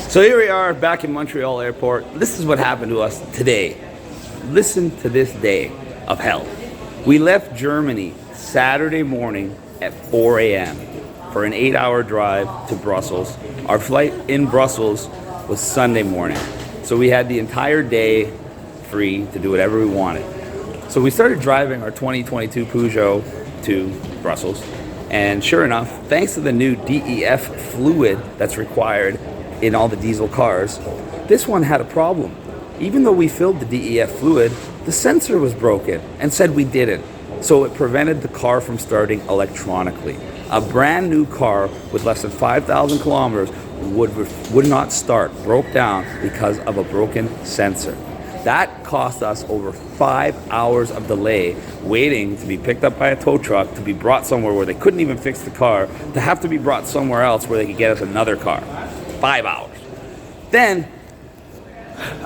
So here we are back in Montreal airport. This is what happened to us today. Listen to this day of hell. We left Germany Saturday morning at 4 a.m. for an 8-hour drive to Brussels. Our flight in Brussels was Sunday morning. So we had the entire day free to do whatever we wanted. So we started driving our 2022 Peugeot to Brussels. And sure enough, thanks to the new DEF fluid that's required in all the diesel cars, this one had a problem. Even though we filled the DEF fluid, the sensor was broken and said we didn't. So it prevented the car from starting electronically. A brand new car with less than 5,000 kilometers would not start, broke down because of a broken sensor. That cost us over 5 hours of delay waiting to be picked up by a tow truck, to be brought somewhere where they couldn't even fix the car, to have to be brought somewhere else where they could get us another car. 5 hours. Then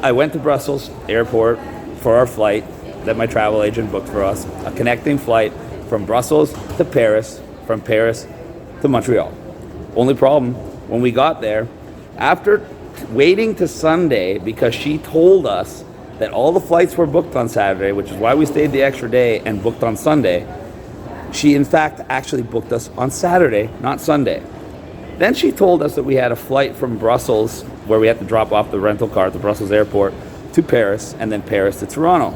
I went to Brussels airport for our flight that my travel agent booked for us, a connecting flight from Brussels to Paris, from Paris to Montreal. Only problem, when we got there, after waiting to Sunday, because she told us that all the flights were booked on Saturday, which is why we stayed the extra day and booked on Sunday, she in fact actually booked us on Saturday, not Sunday. Then she told us that we had a flight from Brussels, where we had to drop off the rental car at the Brussels airport, to Paris, and then Paris to Toronto.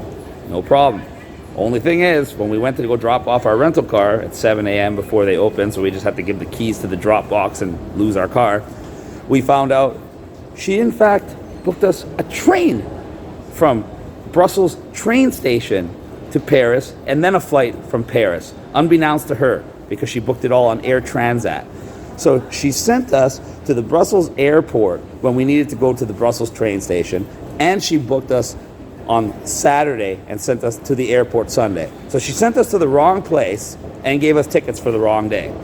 No problem. Only thing is, when we went to go drop off our rental car at 7 a.m. before they opened, so we just had to give the keys to the drop box and lose our car, we found out she in fact booked us a train from Brussels train station to Paris, and then a flight from Paris, unbeknownst to her, because she booked it all on Air Transat. So she sent us to the Brussels airport when we needed to go to the Brussels train station, and she booked us on Saturday and sent us to the airport Sunday. So she sent us to the wrong place and gave us tickets for the wrong day.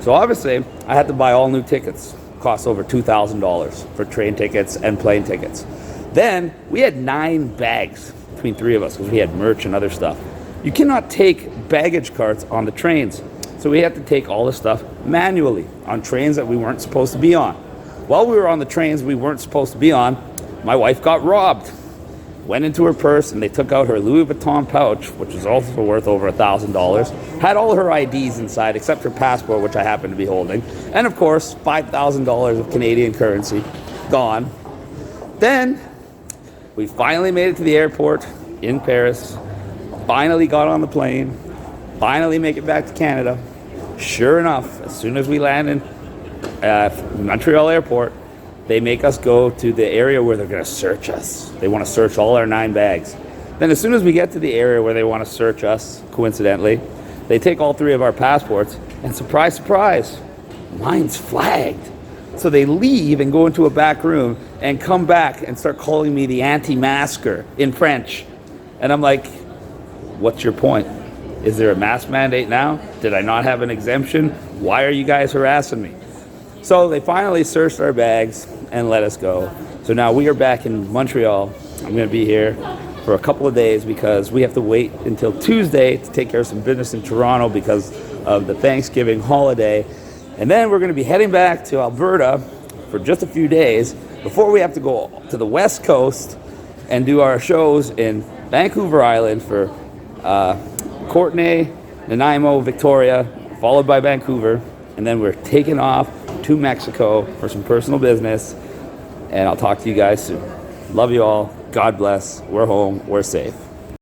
So obviously, I had to buy all new tickets. Cost over $2,000 for train tickets and plane tickets. Then we had 9 bags between 3 of us because we had merch and other stuff. You cannot take baggage carts on the trains. So we had to take all the stuff manually on trains that we weren't supposed to be on. While we were on the trains we weren't supposed to be on, my wife got robbed. Went into her purse and they took out her Louis Vuitton pouch, which was also worth over $1,000. Had all her IDs inside except her passport, which I happened to be holding. And of course, $5,000 of Canadian currency gone. Then we finally made it to the airport in Paris. Finally got on the plane. Finally make it back to Canada. Sure enough, as soon as we land in Montreal airport, they make us go to the area where they're going to search us. They want to search all our 9 bags. Then as soon as we get to the area where they want to search us, coincidentally, they take all 3 of our passports, and surprise, surprise, mine's flagged. So they leave and go into a back room and come back and start calling me the anti-masker in French. And I'm like, what's your point? Is there a mask mandate now? Did I not have an exemption? Why are you guys harassing me? So they finally searched our bags and let us go. So now we are back in Montreal. I'm going to be here for a couple of days because we have to wait until Tuesday to take care of some business in Toronto because of the Thanksgiving holiday. And then we're going to be heading back to Alberta for just a few days before we have to go to the West Coast and do our shows in Vancouver Island for Courtenay, Nanaimo, Victoria, followed by Vancouver. And then we're taking off to Mexico for some personal business. And I'll talk to you guys soon. Love you all. God bless. We're home. We're safe.